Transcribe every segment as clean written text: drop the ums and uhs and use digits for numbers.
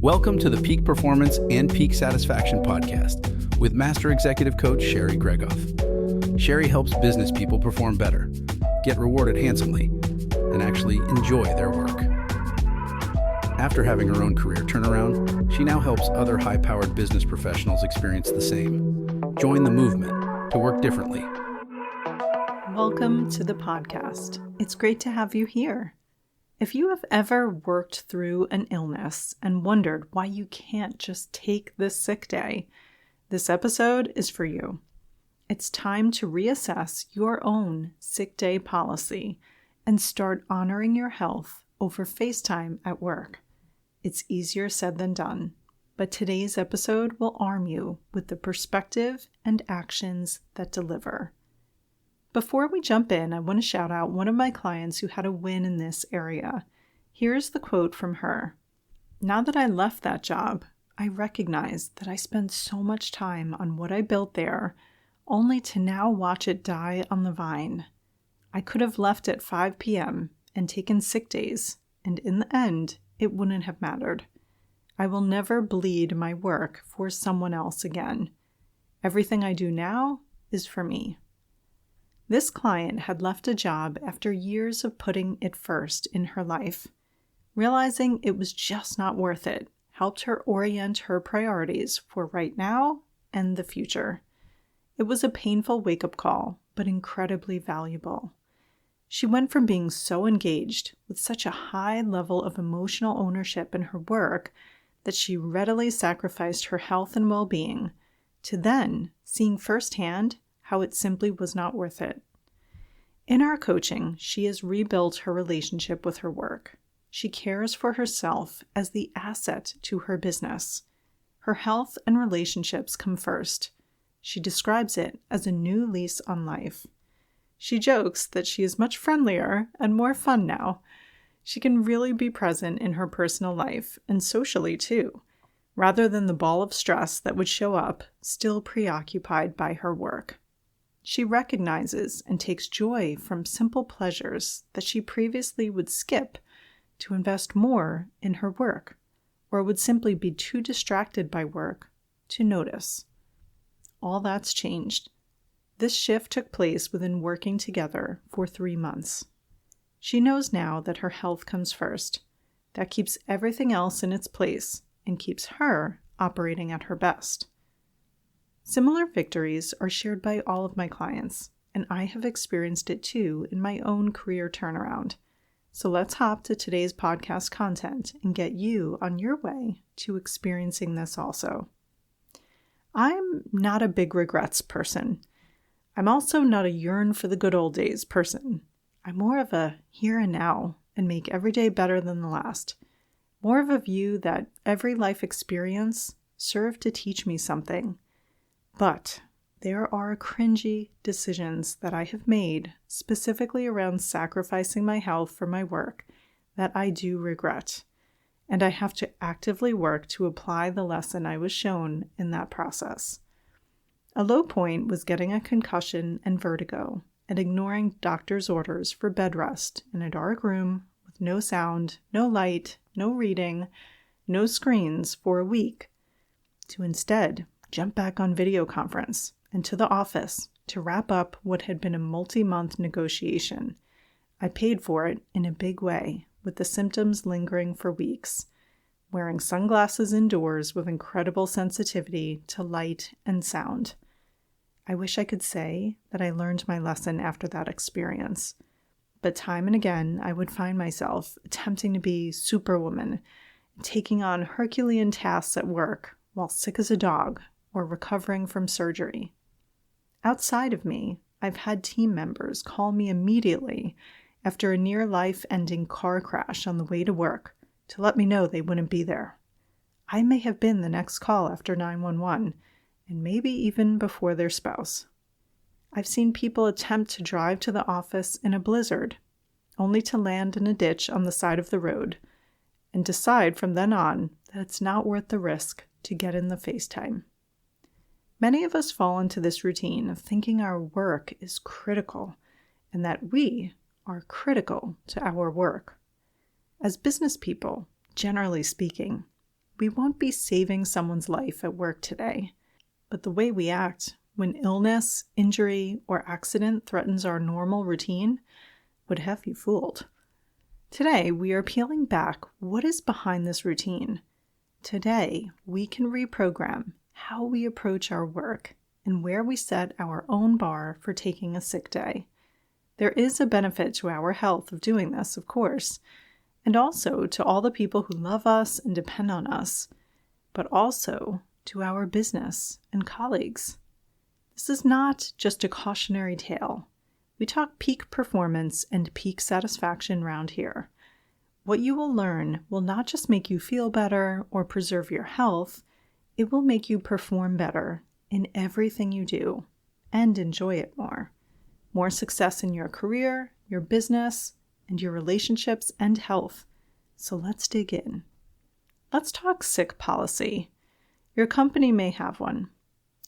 Welcome to the Peak Performance and Peak Satisfaction podcast with Master Executive Coach Sherry Gregoff. Sherry helps business people perform better, get rewarded handsomely, and actually enjoy their work. After having her own career turnaround, she now helps other high-powered business professionals experience the same. Join the movement to work differently. Welcome to the podcast. It's great to have you here. If you have ever worked through an illness and wondered why you can't just take this sick day, this episode is for you. It's time to reassess your own sick day policy and start honoring your health over FaceTime at work. It's easier said than done, but today's episode will arm you with the perspective and actions that deliver. Before we jump in, I want to shout out one of my clients who had a win in this area. Here's the quote from her. Now that I left that job, I recognize that I spent so much time on what I built there, only to now watch it die on the vine. I could have left at 5 p.m. and taken sick days, and in the end, it wouldn't have mattered. I will never bleed my work for someone else again. Everything I do now is for me. This client had left a job after years of putting it first in her life. Realizing it was just not worth it helped her orient her priorities for right now and the future. It was a painful wake-up call, but incredibly valuable. She went from being so engaged with such a high level of emotional ownership in her work that she readily sacrificed her health and well-being to then seeing firsthand how it simply was not worth it. In our coaching, she has rebuilt her relationship with her work. She cares for herself as the asset to her business. Her health and relationships come first. She describes it as a new lease on life. She jokes that she is much friendlier and more fun now. She can really be present in her personal life and socially too, rather than the ball of stress that would show up, still preoccupied by her work. She recognizes and takes joy from simple pleasures that she previously would skip to invest more in her work, or would simply be too distracted by work to notice. All that's changed. This shift took place within working together for 3 months. She knows now that her health comes first. That keeps everything else in its place and keeps her operating at her best. Similar victories are shared by all of my clients, and I have experienced it too in my own career turnaround. So let's hop to today's podcast content and get you on your way to experiencing this also. I'm not a big regrets person. I'm also not a yearn for the good old days person. I'm more of a here and now and make every day better than the last. More of a view that every life experience served to teach me something. But there are cringy decisions that I have made specifically around sacrificing my health for my work that I do regret, and I have to actively work to apply the lesson I was shown in that process. A low point was getting a concussion and vertigo and ignoring doctor's orders for bed rest in a dark room with no sound, no light, no reading, no screens for a week, to instead jump back on video conference and to the office to wrap up what had been a multi-month negotiation. I paid for it in a big way, with the symptoms lingering for weeks, wearing sunglasses indoors with incredible sensitivity to light and sound. I wish I could say that I learned my lesson after that experience, but time and again I would find myself attempting to be Superwoman, taking on Herculean tasks at work while sick as a dog or recovering from surgery. Outside of me, I've had team members call me immediately after a near-life-ending car crash on the way to work to let me know they wouldn't be there. I may have been the next call after 911, and maybe even before their spouse. I've seen people attempt to drive to the office in a blizzard, only to land in a ditch on the side of the road, and decide from then on that it's not worth the risk to get in the FaceTime. Many of us fall into this routine of thinking our work is critical and that we are critical to our work. As business people, generally speaking, we won't be saving someone's life at work today. But the way we act when illness, injury, or accident threatens our normal routine would have you fooled. Today, we are peeling back what is behind this routine. Today, we can reprogram how we approach our work and where we set our own bar for taking a sick day. There is a benefit to our health of doing this, of course, and also to all the people who love us and depend on us, but also to our business and colleagues. This is not just a cautionary tale. We talk peak performance and peak satisfaction round here. What you will learn will not just make you feel better or preserve your health, it will make you perform better in everything you do and enjoy it more. More success in your career, your business, and your relationships and health. So let's dig in. Let's talk sick policy. Your company may have one.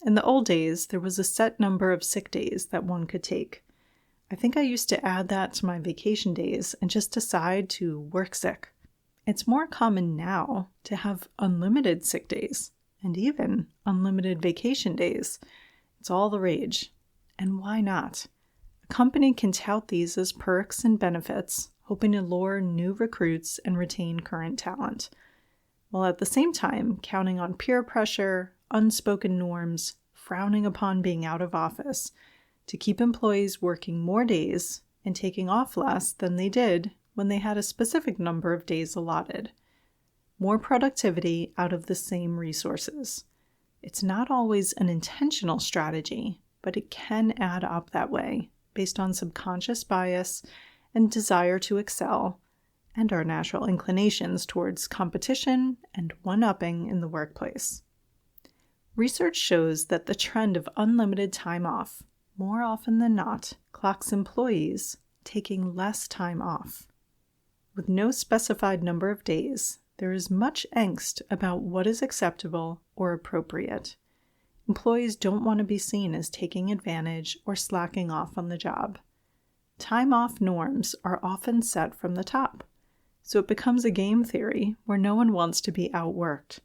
In the old days, there was a set number of sick days that one could take. I think I used to add that to my vacation days and just decide to work sick. It's more common now to have unlimited sick days and even unlimited vacation days. It's all the rage. And why not? A company can tout these as perks and benefits, hoping to lure new recruits and retain current talent, while at the same time counting on peer pressure, unspoken norms, frowning upon being out of office to keep employees working more days and taking off less than they did when they had a specific number of days allotted. More productivity out of the same resources. It's not always an intentional strategy, but it can add up that way based on subconscious bias and desire to excel, and our natural inclinations towards competition and one-upping in the workplace. Research shows that the trend of unlimited time off, more often than not, clocks employees taking less time off. With no specified number of days, there is much angst about what is acceptable or appropriate. Employees don't want to be seen as taking advantage or slacking off on the job. Time off norms are often set from the top, so it becomes a game theory where no one wants to be outworked.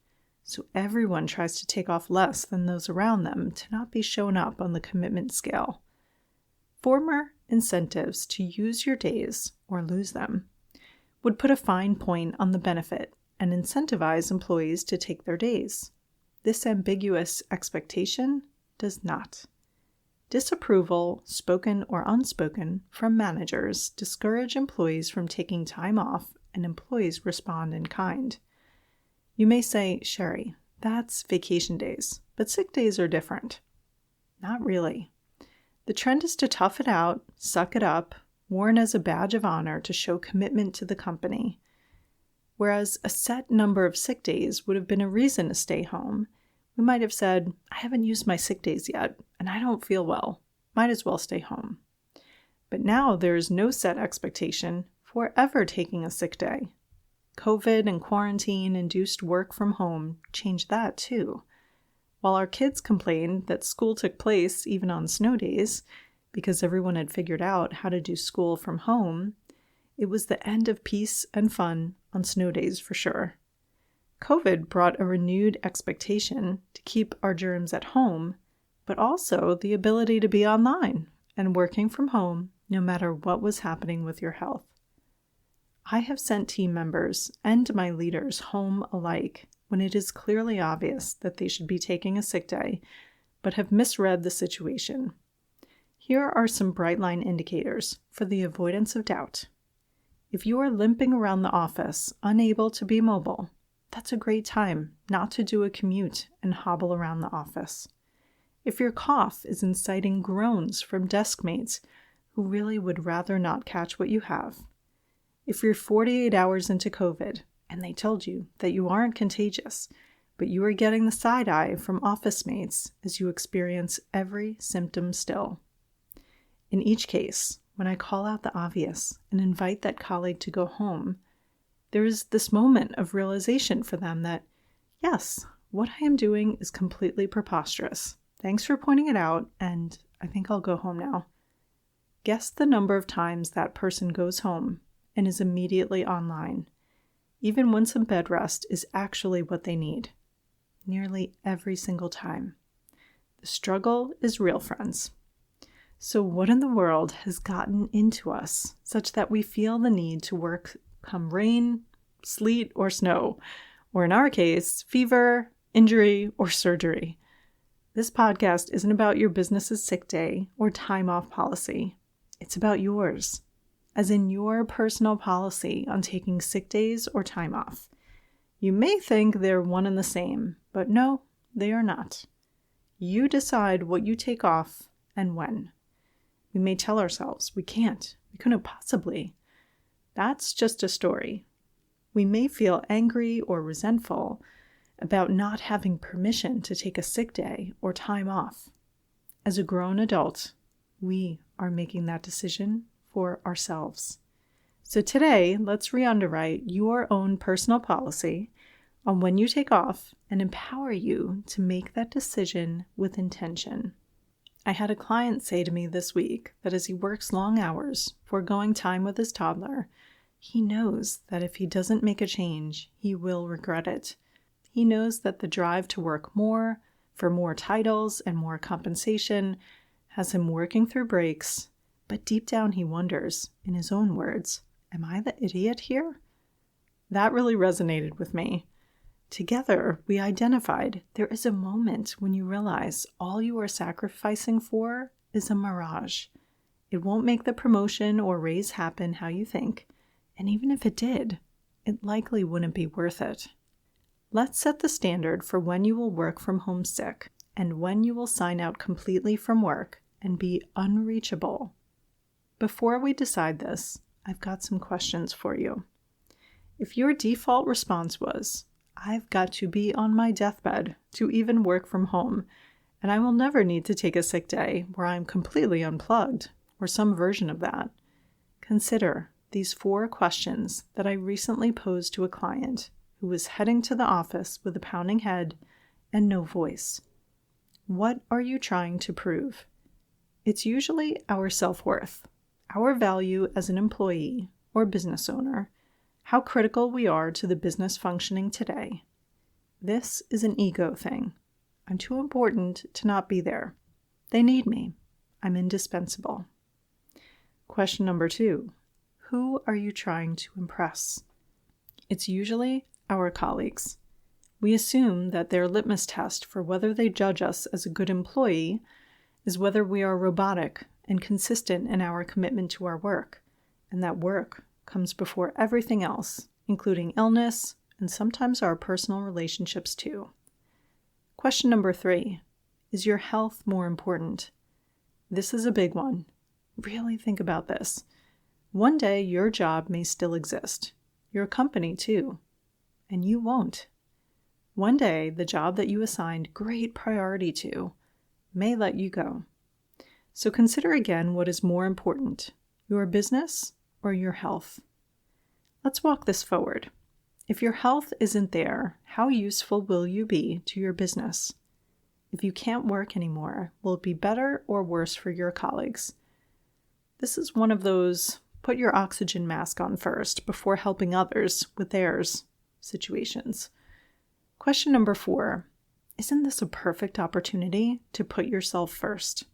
So everyone tries to take off less than those around them to not be shown up on the commitment scale. Former incentives to use your days or lose them would put a fine point on the benefit and incentivize employees to take their days. This ambiguous expectation does not. Disapproval, spoken or unspoken, from managers discourage employees from taking time off, and employees respond in kind. You may say, Sherry, that's vacation days, but sick days are different. Not really. The trend is to tough it out, suck it up, worn as a badge of honor to show commitment to the company. Whereas a set number of sick days would have been a reason to stay home, we might have said, I haven't used my sick days yet, and I don't feel well. Might as well stay home. But now there is no set expectation for ever taking a sick day. COVID and quarantine-induced work from home changed that too. While our kids complained that school took place even on snow days, because everyone had figured out how to do school from home, it was the end of peace and fun on snow days for sure. COVID brought a renewed expectation to keep our germs at home, but also the ability to be online and working from home no matter what was happening with your health. I have sent team members and my leaders home alike when it is clearly obvious that they should be taking a sick day, but have misread the situation. Here are some bright line indicators for the avoidance of doubt. If you are limping around the office, unable to be mobile, that's a great time not to do a commute and hobble around the office. If your cough is inciting groans from desk mates who really would rather not catch what you have. If you're 48 hours into COVID and they told you that you aren't contagious, but you are getting the side eye from office mates as you experience every symptom still. In each case, when I call out the obvious and invite that colleague to go home, there is this moment of realization for them that, yes, what I am doing is completely preposterous. Thanks for pointing it out, and I think I'll go home now. Guess the number of times that person goes home and is immediately online. even when some bed rest is actually what they need. Nearly every single time. The struggle is real, friends. So what in the world has gotten into us such that we feel the need to work come rain, sleet, or snow, or in our case, fever, injury, or surgery? This podcast isn't about your business's sick day or time off policy. It's about yours, as in your personal policy on taking sick days or time off. You may think they're one and the same, but no, they are not. You decide what you take off and when. We may tell ourselves, we couldn't possibly. That's just a story. We may feel angry or resentful about not having permission to take a sick day or time off. As a grown adult, we are making that decision for ourselves. So today, let's re-underwrite your own personal policy on when you take off and empower you to make that decision with intention. I had a client say to me this week that as he works long hours, foregoing time with his toddler, he knows that if he doesn't make a change, he will regret it. He knows that the drive to work more, for more titles and more compensation, has him working through breaks, but deep down he wonders, in his own words, am I the idiot here? That really resonated with me. Together, we identified there is a moment when you realize all you are sacrificing for is a mirage. It won't make the promotion or raise happen how you think, and even if it did, it likely wouldn't be worth it. Let's set the standard for when you will work from home sick and when you will sign out completely from work and be unreachable. Before we decide this, I've got some questions for you. If your default response was, I've got to be on my deathbed to even work from home, and I will never need to take a sick day where I'm completely unplugged, or some version of that, consider these 4 questions that I recently posed to a client who was heading to the office with a pounding head and no voice. What are you trying to prove? It's usually our self-worth, our value as an employee or business owner, how critical we are to the business functioning today. This is an ego thing. I'm too important to not be there. They need me. I'm indispensable. Question number 2. Who are you trying to impress? It's usually our colleagues. We assume that their litmus test for whether they judge us as a good employee is whether we are robotic and consistent in our commitment to our work, and that work comes before everything else, including illness and sometimes our personal relationships too. Question number 3. Is your health more important? This is a big one. Really think about this. One day your job may still exist, your company too, and you won't. One day the job that you assigned great priority to may let you go. So consider again what is more important, your business or your health. Let's walk this forward. If your health isn't there, how useful will you be to your business? If you can't work anymore, will it be better or worse for your colleagues? This is one of those put your oxygen mask on first before helping others with theirs situations. Question number 4. Isn't this a perfect opportunity to put yourself first?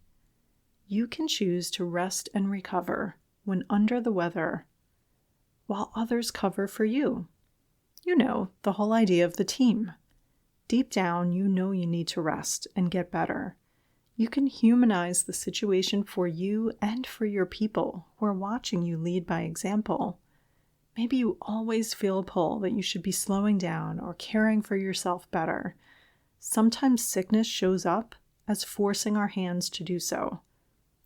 You can choose to rest and recover when under the weather, while others cover for you. You know, the whole idea of the team. Deep down, you know you need to rest and get better. You can humanize the situation for you and for your people who are watching you lead by example. Maybe you always feel a pull that you should be slowing down or caring for yourself better. Sometimes sickness shows up as forcing our hands to do so.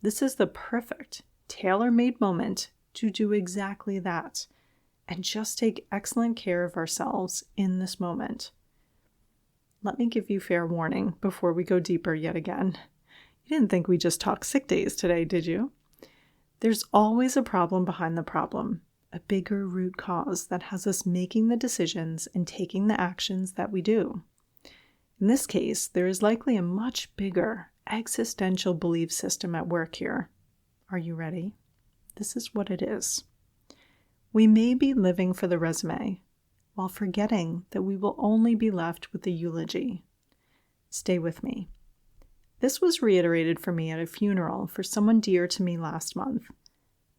This is the perfect, tailor-made moment to do exactly that, and just take excellent care of ourselves in this moment. Let me give you fair warning before we go deeper yet again. You didn't think we just talked sick days today, did you? There's always a problem behind the problem, a bigger root cause that has us making the decisions and taking the actions that we do. In this case, there is likely a much bigger existential belief system at work here. Are you ready? This is what it is. We may be living for the resume, while forgetting that we will only be left with the eulogy. Stay with me. This was reiterated for me at a funeral for someone dear to me last month.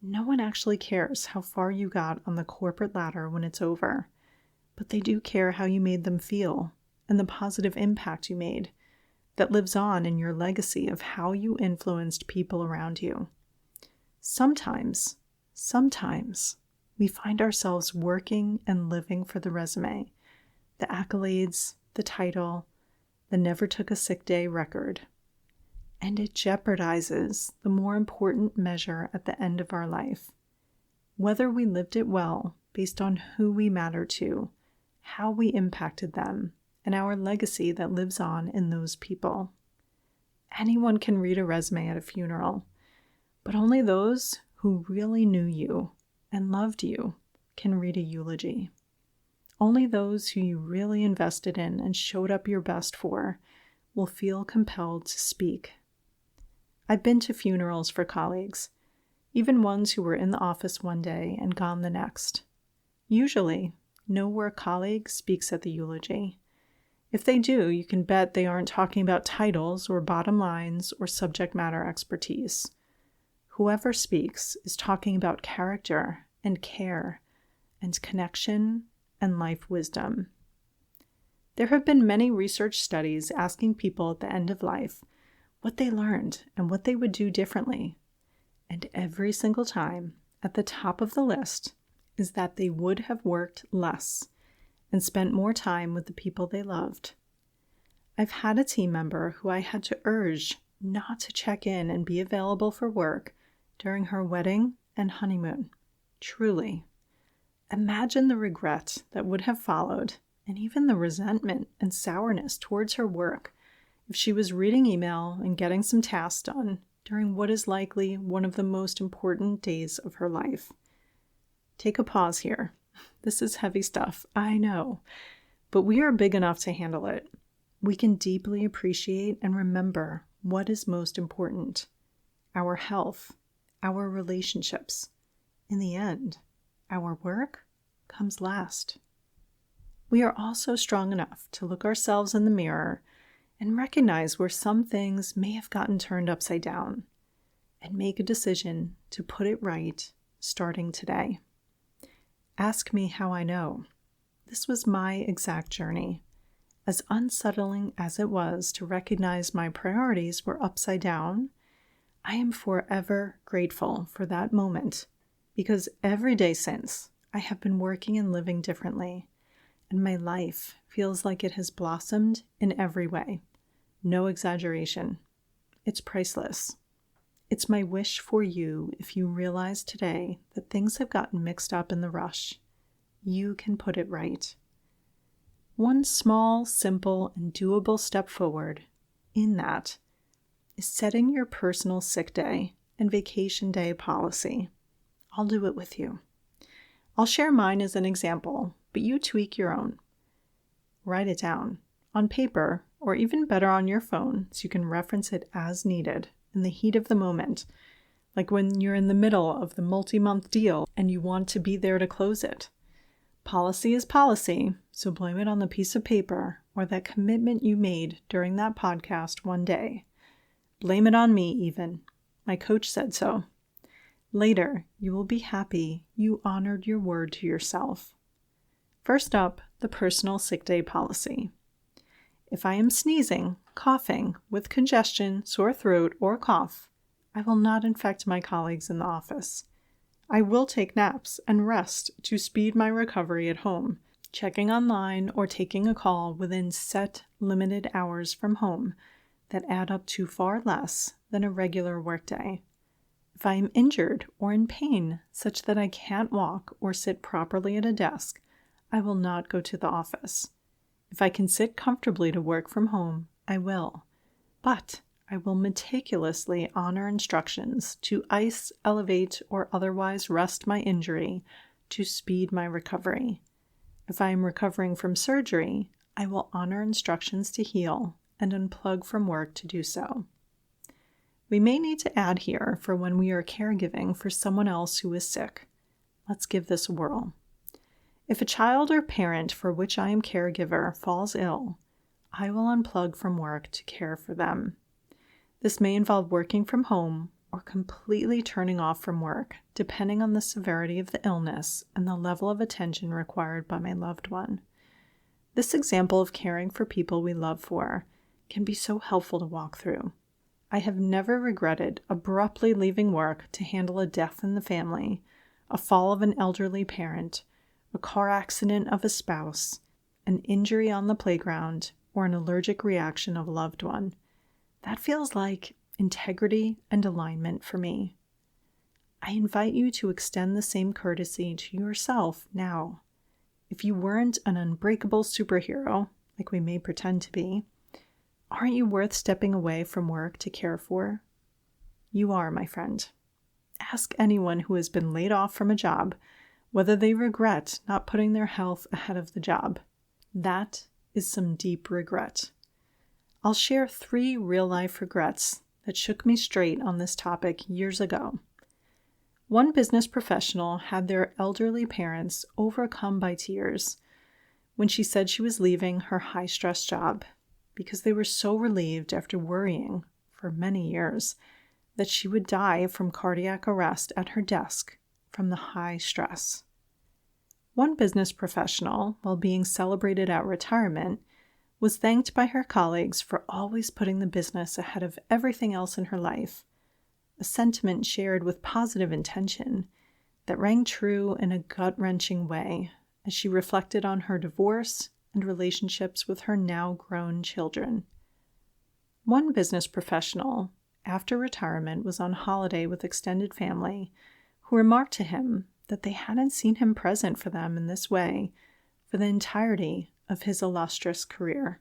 No one actually cares how far you got on the corporate ladder when it's over, but they do care how you made them feel and the positive impact you made that lives on in your legacy of how you influenced people around you. Sometimes, we find ourselves working and living for the resume, the accolades, the title, the never took a sick day record. And it jeopardizes the more important measure at the end of our life. Whether we lived it well based on who we matter to, how we impacted them, and our legacy that lives on in those people. Anyone can read a resume at a funeral, but only those who really knew you and loved you can read a eulogy. Only those who you really invested in and showed up your best for will feel compelled to speak. I've been to funerals for colleagues, even ones who were in the office one day and gone the next. Usually, no work colleague speaks at the eulogy. If they do, you can bet they aren't talking about titles or bottom lines or subject matter expertise. Whoever speaks is talking about character and care and connection and life wisdom. There have been many research studies asking people at the end of life what they learned and what they would do differently. And every single time, at the top of the list, is that they would have worked less and spent more time with the people they loved. I've had a team member who I had to urge not to check in and be available for work during her wedding and honeymoon. Truly. Imagine the regret that would have followed, and even the resentment and sourness towards her work if she was reading email and getting some tasks done during what is likely one of the most important days of her life. Take a pause here. This is heavy stuff, I know, but we are big enough to handle it. We can deeply appreciate and remember what is most important: our health, our relationships. In the end, our work comes last. We are also strong enough to look ourselves in the mirror and recognize where some things may have gotten turned upside down and make a decision to put it right starting today. Ask me how I know. This was my exact journey. As unsettling as it was to recognize my priorities were upside down, I am forever grateful for that moment because every day since, I have been working and living differently, and my life feels like it has blossomed in every way. No exaggeration. It's priceless. It's my wish for you if you realize today that things have gotten mixed up in the rush. You can put it right. One small, simple, and doable step forward in that is setting your personal sick day and vacation day policy. I'll do it with you. I'll share mine as an example, but you tweak your own. Write it down on paper or even better on your phone so you can reference it as needed in the heat of the moment, like when you're in the middle of the multi-month deal and you want to be there to close it. Policy is policy, so blame it on the piece of paper or that commitment you made during that podcast one day. Blame it on me even. My coach said so. Later, you will be happy you honored your word to yourself. First up, the personal sick day policy. If I am sneezing, coughing, with congestion, sore throat, or cough, I will not infect my colleagues in the office. I will take naps and rest to speed my recovery at home, checking online or taking a call within set limited hours from home that add up to far less than a regular workday. If I am injured or in pain such that I can't walk or sit properly at a desk, I will not go to the office. If I can sit comfortably to work from home, I will. But I will meticulously honor instructions to ice, elevate, or otherwise rest my injury to speed my recovery. If I am recovering from surgery, I will honor instructions to heal and unplug from work to do so. We may need to add here for when we are caregiving for someone else who is sick. Let's give this a whirl. If a child or parent for which I am caregiver falls ill, I will unplug from work to care for them. This may involve working from home or completely turning off from work, depending on the severity of the illness and the level of attention required by my loved one. This example of caring for people we love for can be so helpful to walk through. I have never regretted abruptly leaving work to handle a death in the family, a fall of an elderly parent, a car accident of a spouse, an injury on the playground, or an allergic reaction of a loved one. That feels like integrity and alignment for me. I invite you to extend the same courtesy to yourself now. If you weren't an unbreakable superhero, like we may pretend to be, aren't you worth stepping away from work to care for? You are, my friend. Ask anyone who has been laid off from a job whether they regret not putting their health ahead of the job. That is some deep regret. I'll share 3 real-life regrets that shook me straight on this topic years ago. One business professional had their elderly parents overcome by tears when she said she was leaving her high-stress job because they were so relieved after worrying for many years that she would die from cardiac arrest at her desk from the high stress. One business professional, while being celebrated at retirement, was thanked by her colleagues for always putting the business ahead of everything else in her life, a sentiment shared with positive intention that rang true in a gut-wrenching way as she reflected on her divorce and relationships with her now grown children. One business professional, after retirement, was on holiday with extended family who remarked to him that they hadn't seen him present for them in this way for the entirety of his illustrious career.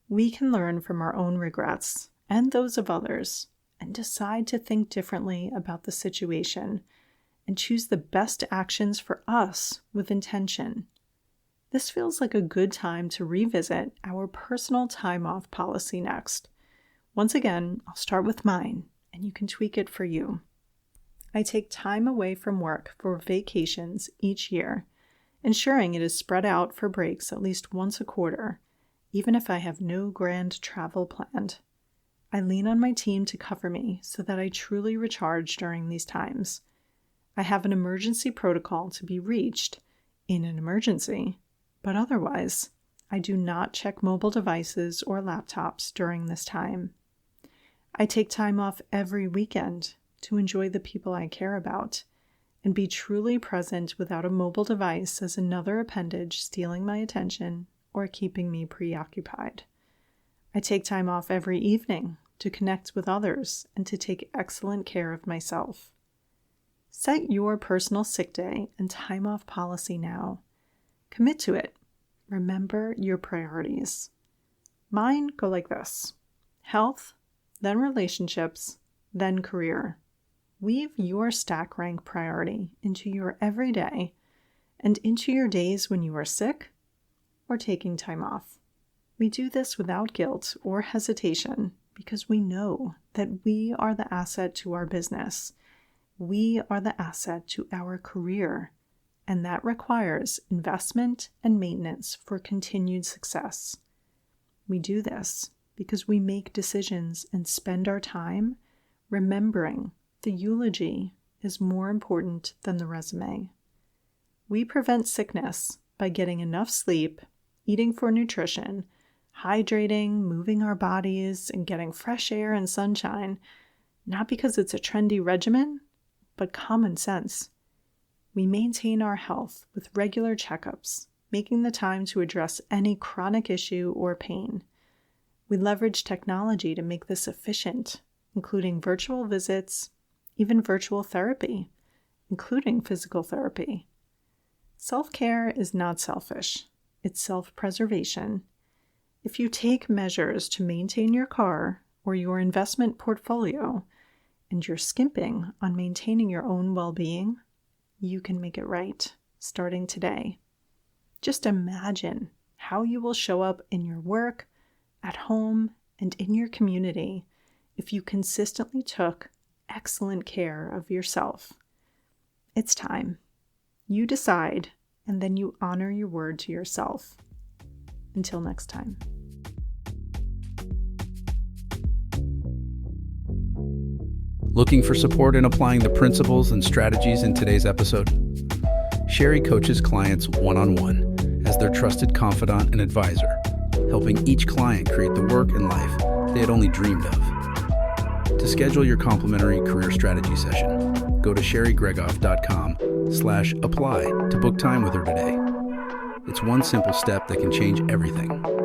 We can learn from our own regrets and those of others and decide to think differently about the situation and choose the best actions for us with intention. This feels like a good time to revisit our personal time off policy next. Once again, I'll start with mine, and you can tweak it for you. I take time away from work for vacations each year, ensuring it is spread out for breaks at least once a quarter, even if I have no grand travel planned. I lean on my team to cover me so that I truly recharge during these times. I have an emergency protocol to be reached in an emergency, but otherwise, I do not check mobile devices or laptops during this time. I take time off every weekend to enjoy the people I care about and be truly present without a mobile device as another appendage stealing my attention or keeping me preoccupied. I take time off every evening to connect with others and to take excellent care of myself. Set your personal sick day and time off policy now. Commit to it. Remember your priorities. Mine go like this: health, then relationships, then career. Weave your stack rank priority into your everyday and into your days when you are sick or taking time off. We do this without guilt or hesitation because we know that we are the asset to our business. We are the asset to our career, and that requires investment and maintenance for continued success. We do this because we make decisions and spend our time remembering the eulogy is more important than the resume. We prevent sickness by getting enough sleep, eating for nutrition, hydrating, moving our bodies, and getting fresh air and sunshine, not because it's a trendy regimen, but common sense. We maintain our health with regular checkups, making the time to address any chronic issue or pain. We leverage technology to make this efficient, including virtual visits, even virtual therapy, including physical therapy. Self-care is not selfish. It's self-preservation. If you take measures to maintain your car or your investment portfolio, and you're skimping on maintaining your own well-being, you can make it right, starting today. Just imagine how you will show up in your work, at home, and in your community if you consistently took excellent care of yourself. It's time. You decide, and then you honor your word to yourself. Until next time. Looking for support in applying the principles and strategies in today's episode? Sherry coaches clients one-on-one as their trusted confidant and advisor, helping each client create the work and life they had only dreamed of. To schedule your complimentary career strategy session, go to sherrygregoff.com/apply to book time with her today. It's one simple step that can change everything.